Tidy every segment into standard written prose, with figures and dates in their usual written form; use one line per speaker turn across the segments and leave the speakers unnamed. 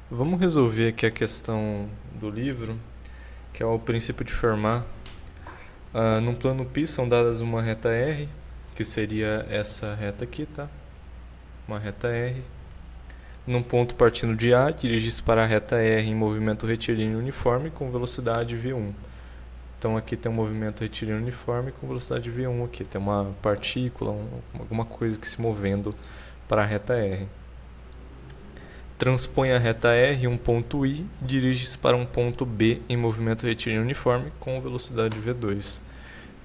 Vamos resolver aqui a questão do livro, que é o princípio de Fermat. Num plano π são dadas uma reta R, que seria essa reta aqui, tá? Uma reta R. Num ponto partindo de A, dirige-se para a reta R em movimento retilíneo uniforme com velocidade v1. Então aqui tem um movimento retilíneo uniforme com velocidade v1 aqui. Tem uma partícula, alguma coisa que se movendo para a reta R. Transpõe a reta R em um ponto I e dirige-se para um ponto B em movimento retilíneo uniforme com velocidade v2.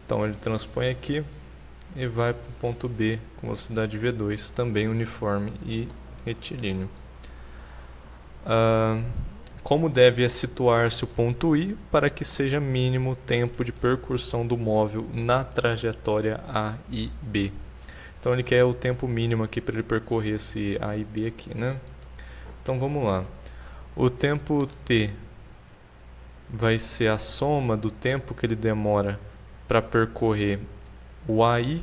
Então ele transpõe aqui e vai para o ponto B com velocidade v2, também uniforme e retilíneo. Como deve situar-se o ponto I para que seja mínimo o tempo de percussão do móvel na trajetória A e B? Então ele quer o tempo mínimo aqui para ele percorrer esse A e B aqui, né? Então vamos lá. O tempo t vai ser a soma do tempo que ele demora para percorrer o AI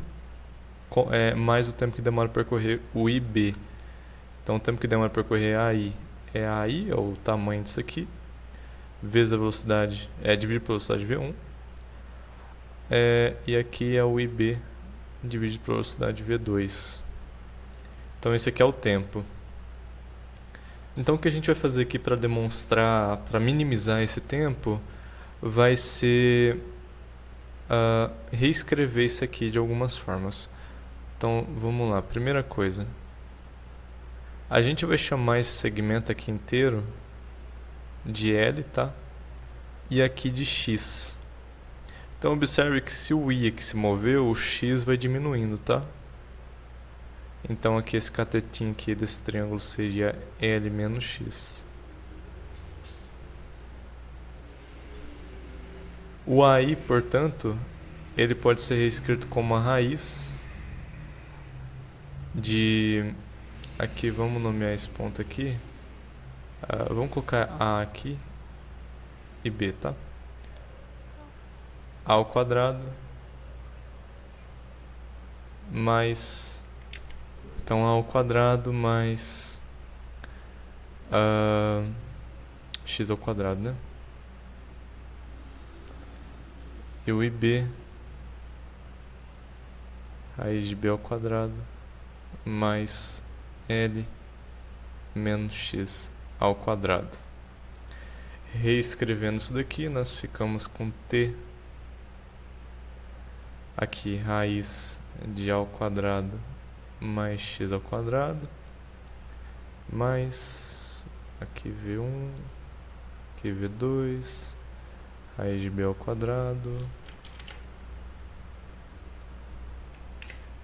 mais o tempo que demora para percorrer o IB. Então o tempo que demora para percorrer AI é AI, é o tamanho disso aqui, vezes a velocidade, dividido pela velocidade v1. E aqui é o IB dividido pela velocidade v2. Então esse aqui é o tempo. Então o que a gente vai fazer aqui para demonstrar, para minimizar esse tempo, vai ser reescrever isso aqui de algumas formas. Então vamos lá, primeira coisa. A gente vai chamar esse segmento aqui inteiro de L, tá? E aqui de X. Então observe que se o I aqui se moveu, o X vai diminuindo, tá? Então aqui esse catetinho aqui desse triângulo seria L menos X. O AI, portanto, ele pode ser reescrito como a raiz de... Aqui, vamos nomear esse ponto aqui. Vamos colocar A aqui e B, tá? A ao quadrado mais... Então, A ao quadrado mais x ao quadrado, né? E o IB, raiz de B ao quadrado, mais L menos x ao quadrado. Reescrevendo isso daqui, nós ficamos com T aqui, raiz de A ao quadrado mais x ao quadrado, mais aqui v1, aqui v2, raiz de b ao quadrado.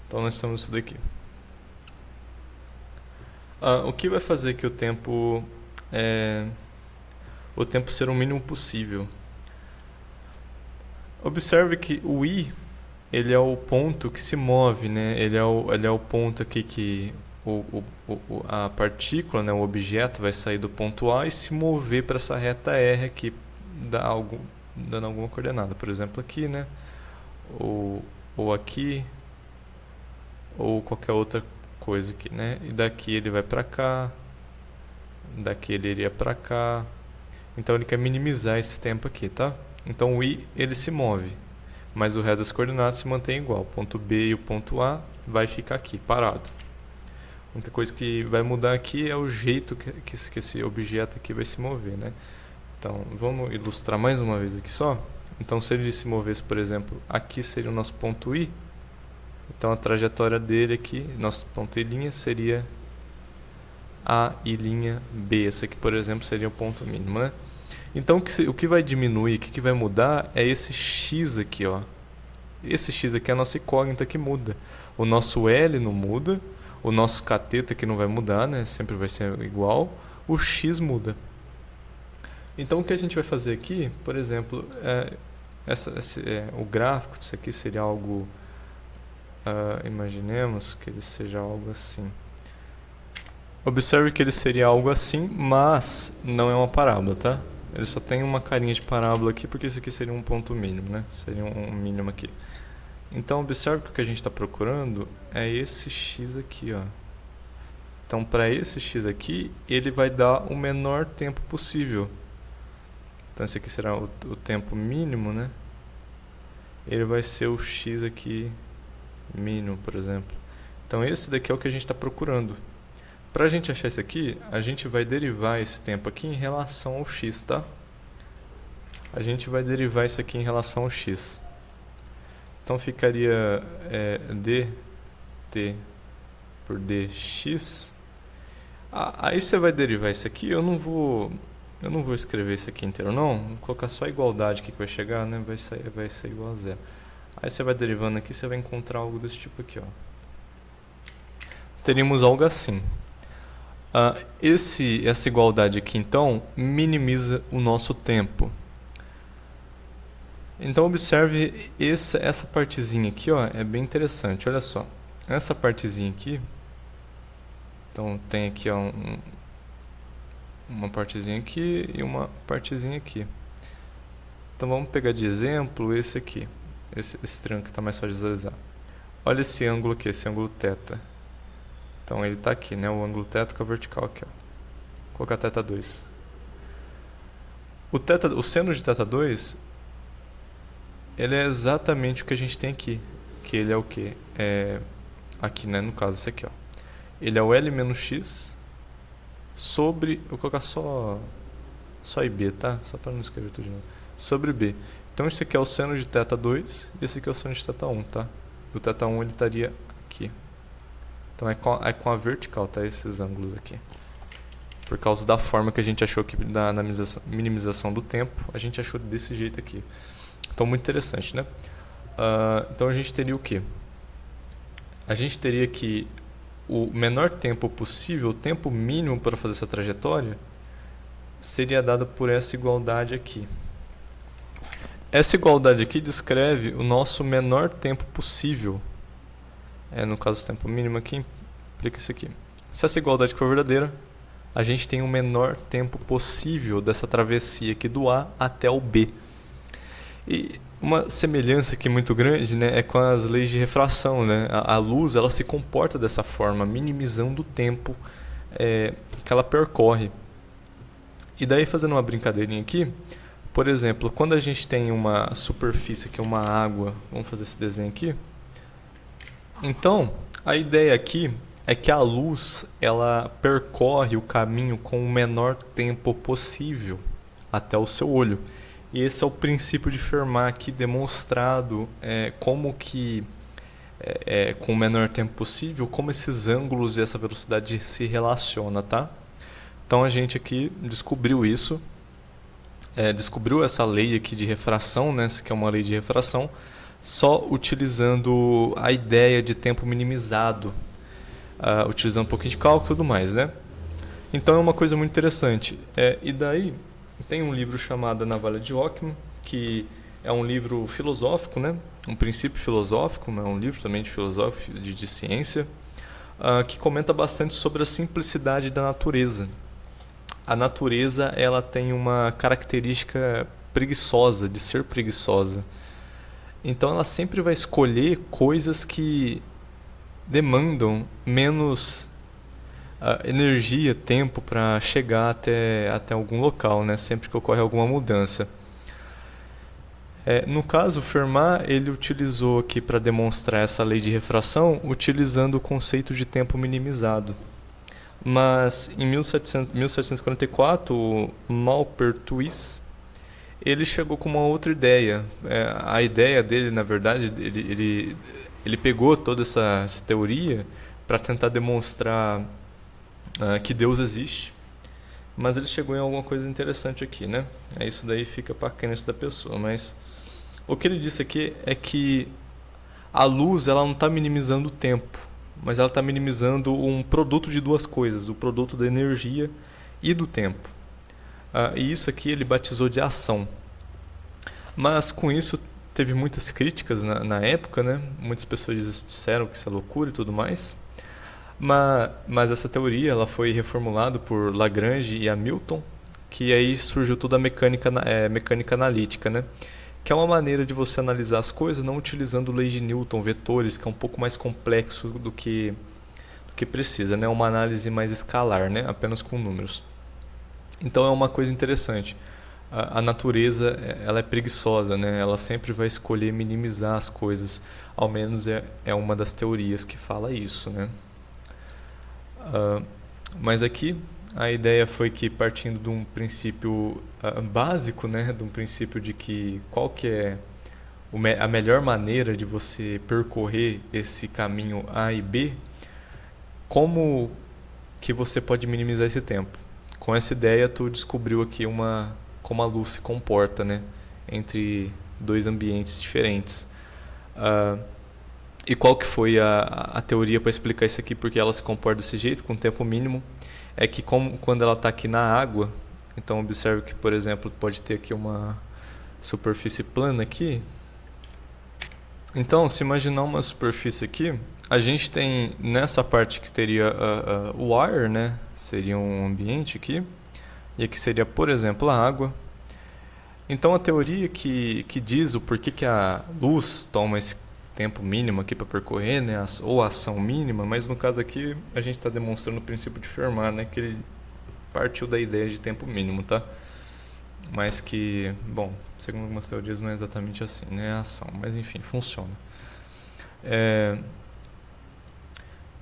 Então nós temos isso daqui. O que vai fazer que o tempo ser o mínimo possível? Observe que o I, ele é o ponto que se move, né? Ele é o ponto aqui que a partícula, né, o objeto, vai sair do ponto A e se mover para essa reta R aqui, dando alguma coordenada. Por exemplo, aqui, né? Ou aqui, ou qualquer outra coisa aqui, né? E daqui ele vai para cá, daqui ele iria para cá. Então ele quer minimizar esse tempo aqui, tá? Então o I, ele se move, mas o resto das coordenadas se mantém igual. O ponto B e o ponto A vai ficar aqui, parado. A única coisa que vai mudar aqui é o jeito que esse objeto aqui vai se mover, né? Então, vamos ilustrar mais uma vez aqui só. Então, se ele se movesse, por exemplo, aqui seria o nosso ponto I. Então, a trajetória dele aqui, nosso ponto I' seria A e linha B. Esse aqui, por exemplo, seria o ponto mínimo, né? Então, o que vai diminuir, o que vai mudar é esse X aqui, ó. Esse X aqui é a nossa incógnita que muda. O nosso L não muda, o nosso cateto aqui não vai mudar, né? Sempre vai ser igual. O X muda. Então, o que a gente vai fazer aqui, por exemplo, o gráfico disso aqui seria algo... imaginemos que ele seja algo assim. Observe que ele seria algo assim, mas não é uma parábola, tá? Ele só tem uma carinha de parábola aqui, porque isso aqui seria um ponto mínimo, né? Seria um mínimo aqui. Então, observe que o que a gente está procurando é esse x aqui, ó. Então, para esse x aqui, ele vai dar o menor tempo possível. Então, esse aqui será o tempo mínimo, né? Ele vai ser o x aqui mínimo, por exemplo. Então, esse daqui é o que a gente está procurando. Para a gente achar esse aqui, a gente vai derivar esse tempo aqui em relação ao x, tá? A gente vai derivar isso aqui em relação ao x. Então, ficaria dt por dx. Aí você vai derivar isso aqui. Eu não vou escrever isso aqui inteiro, não. Vou colocar só a igualdade aqui que vai chegar, né? Vai ser igual a zero. Aí você vai derivando aqui, você vai encontrar algo desse tipo aqui, ó. Teríamos algo assim. Essa igualdade aqui, então, minimiza o nosso tempo. Então, observe essa partezinha aqui, ó, é bem interessante. Olha só, essa partezinha aqui. Então, tem aqui ó, uma partezinha aqui e uma partezinha aqui. Então, vamos pegar de exemplo esse aqui. Esse triângulo que está mais fácil de visualizar. Olha esse ângulo aqui, esse ângulo θ. Então, ele está aqui, né? O ângulo θ com a vertical aqui, ó. Vou colocar θ2. O seno de θ2, ele é exatamente o que a gente tem aqui. Que ele é o quê? Aqui, né? No caso, esse aqui, ó. Ele é o L menos X sobre... Eu vou colocar só IB, tá? Só para não escrever tudo de novo. Sobre B. Então, esse aqui é o seno de θ2 e esse aqui é o seno de θ1, tá? O θ1 ele estaria aqui. Então, é com a vertical, tá? Esses ângulos aqui. Por causa da forma que a gente achou aqui na minimização do tempo, a gente achou desse jeito aqui. Então, muito interessante, né? Então, a gente teria o quê? A gente teria que o menor tempo possível, o tempo mínimo para fazer essa trajetória, seria dado por essa igualdade aqui. Essa igualdade aqui descreve o nosso menor tempo possível. No caso, o tempo mínimo aqui implica isso aqui. Se essa igualdade for verdadeira, a gente tem o menor tempo possível dessa travessia aqui do A até o B. E uma semelhança aqui muito grande, né, é com as leis de refração, né? A luz ela se comporta dessa forma, minimizando o tempo que ela percorre. E daí, fazendo uma brincadeirinha aqui, por exemplo, quando a gente tem uma superfície que é uma água, vamos fazer esse desenho aqui. Então, a ideia aqui é que a luz ela percorre o caminho com o menor tempo possível até o seu olho. E esse é o princípio de Fermat aqui demonstrado como que, com o menor tempo possível, como esses ângulos e essa velocidade se relacionam, tá? Então a gente aqui descobriu isso, descobriu essa lei aqui de refração, né, que é uma lei de refração, só utilizando a ideia de tempo minimizado, utilizando um pouquinho de cálculo e tudo mais, né? Então é uma coisa muito interessante. E daí tem um livro chamado A Navalha de Occam, que é um livro filosófico, né? Um princípio filosófico, é um livro também de filosofia, de ciência, que comenta bastante sobre a simplicidade da natureza. A natureza ela tem uma característica preguiçosa, de ser preguiçosa. Então ela sempre vai escolher coisas que demandam menos energia, tempo para chegar até algum local, né? Sempre que ocorre alguma mudança. No caso, Fermat ele utilizou aqui para demonstrar essa lei de refração, utilizando o conceito de tempo minimizado. Mas em 1744, o Maupertuis ele chegou com uma outra ideia. A ideia dele, na verdade, ele pegou toda essa teoria para tentar demonstrar que Deus existe, mas ele chegou em alguma coisa interessante aqui, né? Isso daí fica para a crença da pessoa, mas o que ele disse aqui é que a luz ela não está minimizando o tempo, mas ela está minimizando um produto de duas coisas, o produto da energia e do tempo. E isso aqui ele batizou de ação. Mas com isso teve muitas críticas na época, né? Muitas pessoas disseram que isso é loucura e tudo mais. Mas essa teoria ela foi reformulada por Lagrange e Hamilton, que aí surgiu toda a mecânica analítica, né? Que é uma maneira de você analisar as coisas não utilizando leis de Newton, vetores, que é um pouco mais complexo do que que precisa, né? Uma análise mais escalar, né? Apenas com números. Então é uma coisa interessante. A natureza, ela é preguiçosa, né? Ela sempre vai escolher minimizar as coisas. Ao menos é uma das teorias que fala isso, né? Mas aqui a ideia foi que, partindo de um princípio básico, né? De um princípio de que qual que é a melhor maneira de você percorrer esse caminho A e B, como que você pode minimizar esse tempo? Com essa ideia, tu descobriu aqui como a luz se comporta, né, entre dois ambientes diferentes. E qual que foi a teoria para explicar isso aqui? Porque ela se comporta desse jeito, com tempo mínimo. É que quando ela está aqui na água, então observe que, por exemplo, pode ter aqui uma superfície plana aqui. Então, se imaginar uma superfície aqui, a gente tem nessa parte que teria o ar, né? Seria um ambiente aqui. E aqui seria, por exemplo, a água. Então, a teoria que diz o porquê que a luz toma esse tempo mínimo aqui para percorrer, né? Ou a ação mínima, mas no caso aqui a gente está demonstrando o princípio de Fermat, né? Que ele partiu da ideia de tempo mínimo, tá? Mas que, bom, segundo algumas teorias não é exatamente assim, né? É a ação, mas enfim, funciona.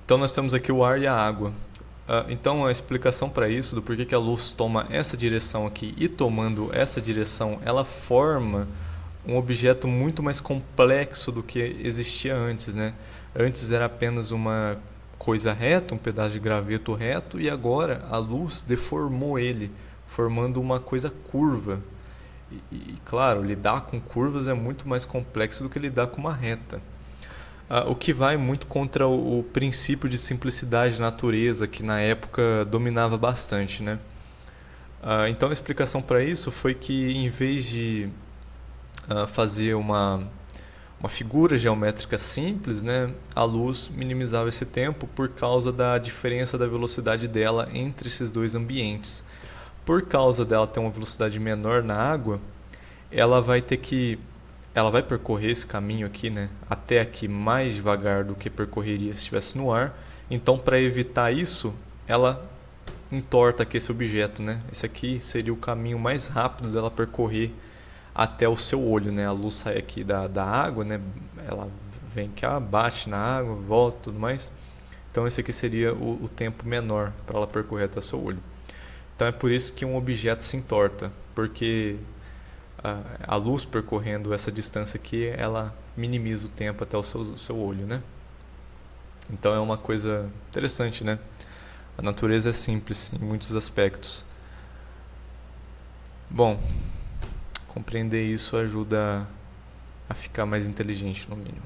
Então nós temos aqui o ar e a água. Então a explicação para isso, do porquê que a luz toma essa direção aqui e tomando essa direção, ela forma um objeto muito mais complexo do que existia antes, né? Antes era apenas uma coisa reta, um pedaço de graveto reto, e agora a luz deformou ele, formando uma coisa curva. E claro, lidar com curvas é muito mais complexo do que lidar com uma reta. O que vai muito contra o princípio de simplicidade da natureza, que na época dominava bastante, né? Então a explicação para isso foi que, em vez de fazer uma figura geométrica simples, né, a luz minimizava esse tempo por causa da diferença da velocidade dela entre esses dois ambientes. Por causa dela ter uma velocidade menor na água, ela vai percorrer esse caminho aqui, né, até aqui mais devagar do que percorreria se estivesse no ar. Então, para evitar isso, ela entorta aqui esse objeto, né? Esse aqui seria o caminho mais rápido dela percorrer até o seu olho, né? A luz sai aqui da água, né? Ela vem cá, bate na água, volta, tudo mais. Então, esse aqui seria o tempo menor para ela percorrer até o seu olho. Então, é por isso que um objeto se entorta, porque a luz percorrendo essa distância aqui, ela minimiza o tempo até o seu olho, né? Então é uma coisa interessante, né? A natureza é simples em muitos aspectos. Bom, compreender isso ajuda a ficar mais inteligente, no mínimo.